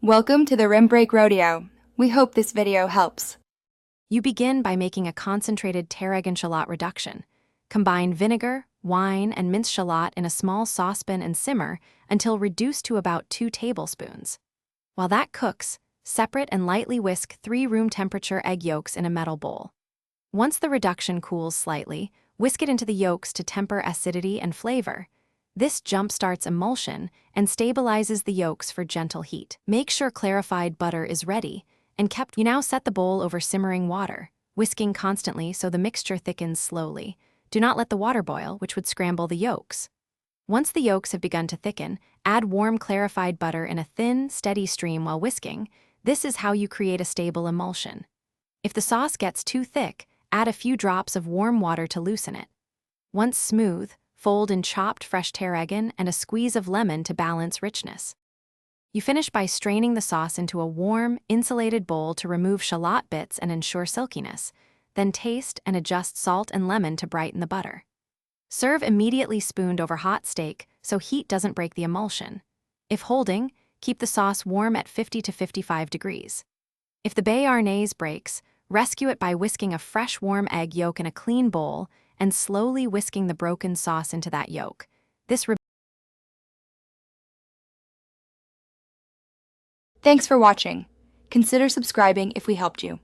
Welcome to the Rim Break Rodeo. We hope this video helps. You begin by making a concentrated tarragon shallot reduction. Combine vinegar, wine, and minced shallot in a small saucepan and simmer until reduced to about 2 tablespoons. While that cooks, separate and lightly whisk 3 room temperature egg yolks in a metal bowl. Once the reduction cools slightly, whisk it into the yolks to temper acidity and flavor. This jumpstarts emulsion and stabilizes the yolks for gentle heat. Make sure clarified butter is ready and kept. You now set the bowl over simmering water, whisking constantly so the mixture thickens slowly. Do not let the water boil, which would scramble the yolks. Once the yolks have begun to thicken, add warm clarified butter in a thin, steady stream while whisking. This is how you create a stable emulsion. If the sauce gets too thick, add a few drops of warm water to loosen it. Once smooth, fold in chopped fresh tarragon and a squeeze of lemon to balance richness. You finish by straining the sauce into a warm, insulated bowl to remove shallot bits and ensure silkiness. Then taste and adjust salt and lemon to brighten the butter. Serve immediately spooned over hot steak so heat doesn't break the emulsion. If holding, keep the sauce warm at 50 to 55 degrees. If the Bearnaise breaks, rescue it by whisking a fresh warm egg yolk in a clean bowl and slowly whisking the broken sauce into that yolk. Thanks for watching. Consider subscribing if we helped you.